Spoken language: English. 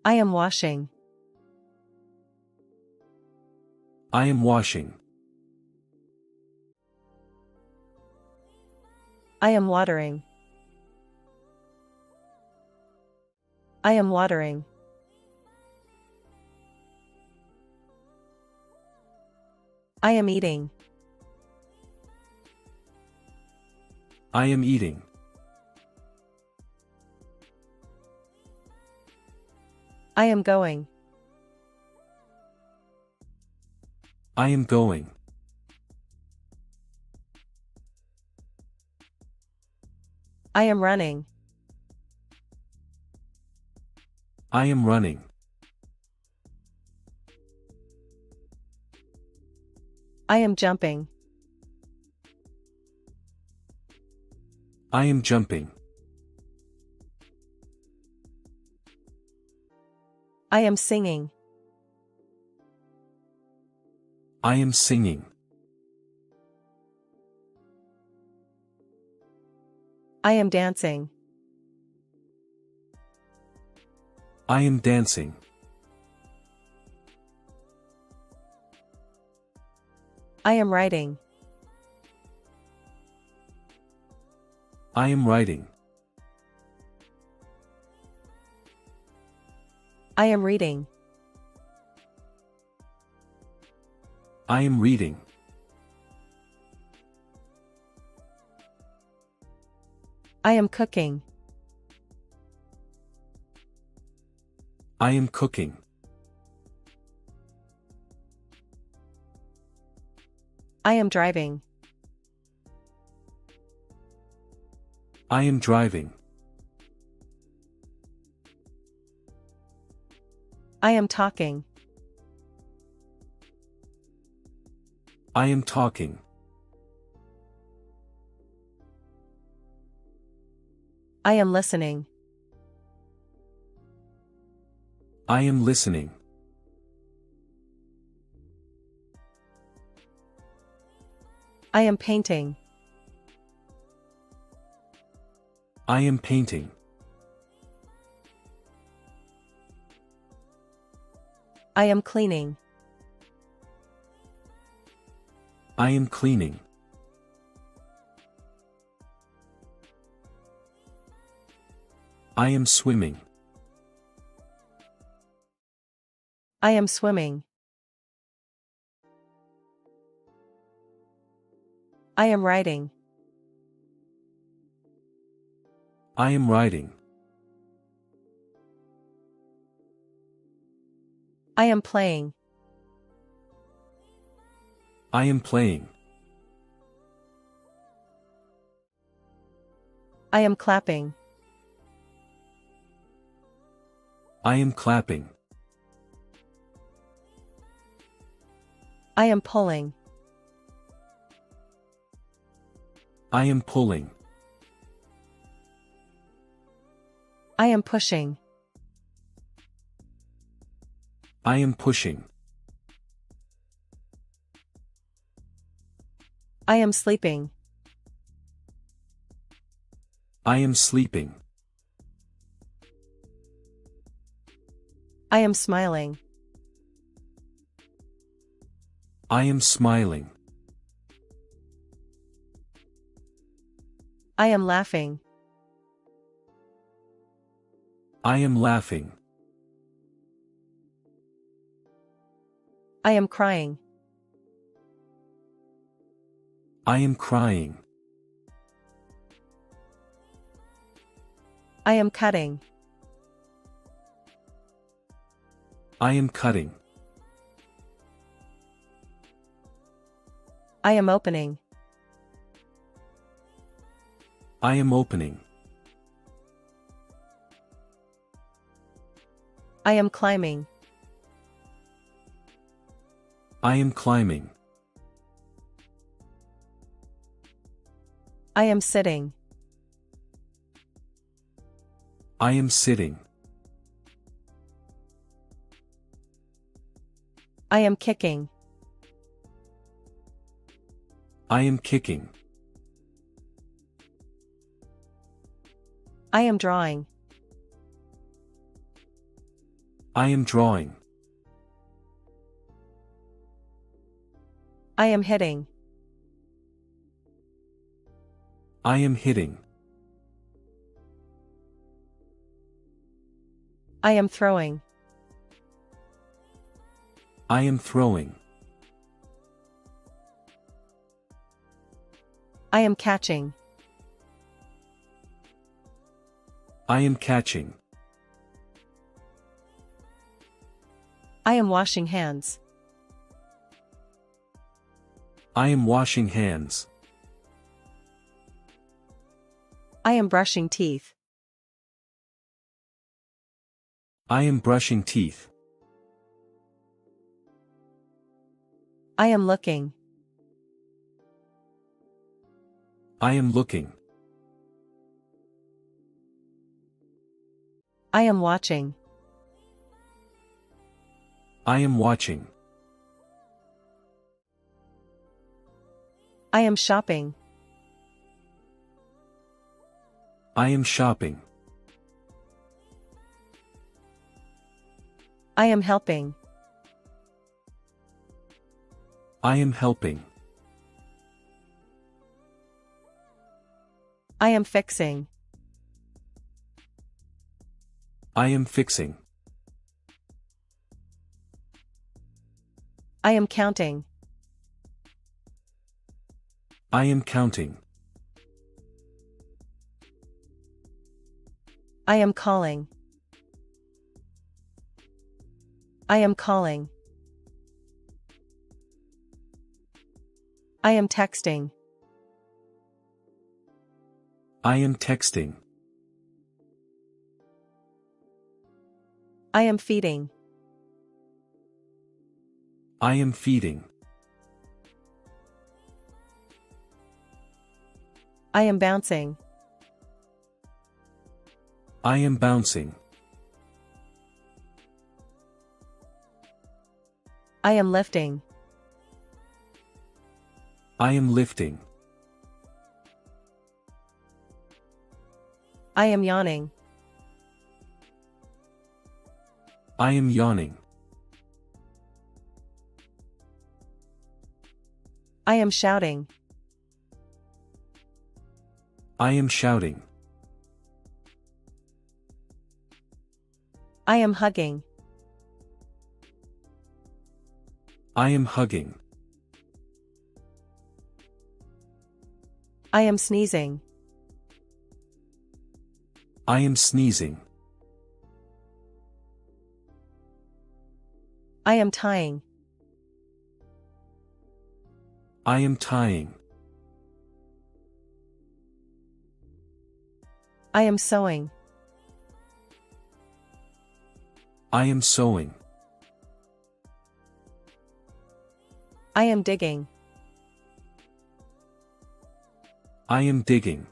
I am washing. I am washing. I am watering. I am watering. I am eating. I am eating. I am going. I am going. I am running. I am running. I am jumping. I am jumping. I am singing. I am singing. I am dancing. I am dancing. I am writing. I am writing. I am reading. I am reading. I am cooking. I am cooking. I am driving. I am driving. I am talking. I am talking. I am listening. I am listening. I am painting. I am painting. I am cleaning. I am cleaning. I am swimming. I am swimming. I am writing. I am writing. I am playing. I am playing. I am clapping. I am clapping. I am pulling. I am pulling. I am pushing. I am pushing. I am sleeping. I am sleeping. I am smiling. I am smiling. I am laughing. I am laughing. I am crying. I am crying. I am cutting. I am cutting. I am opening. I am opening. I am climbing. I am climbing. I am sitting. I am sitting. I am kicking. I am kicking. I am drawing. I am drawing. I am hitting. I am hitting. I am throwing. I am throwing. I am catching. I am catching. I am washing hands. I am washing hands. I am brushing teeth. I am brushing teeth. I am looking. I am looking. I am watching. I am watching. I am shopping. I am shopping. I am helping. I am helping. I am fixing. I am fixing. I am counting. I am counting. I am calling. I am calling. I am texting. I am texting. I am feeding. I am feeding. I am bouncing. I am bouncing. I am lifting. I am lifting. I am yawning. I am yawning. I am shouting. I am shouting. I am hugging. I am hugging. I am sneezing. I am sneezing. I am tying. I am tying. I am sewing. I am sewing. I am digging. I am digging.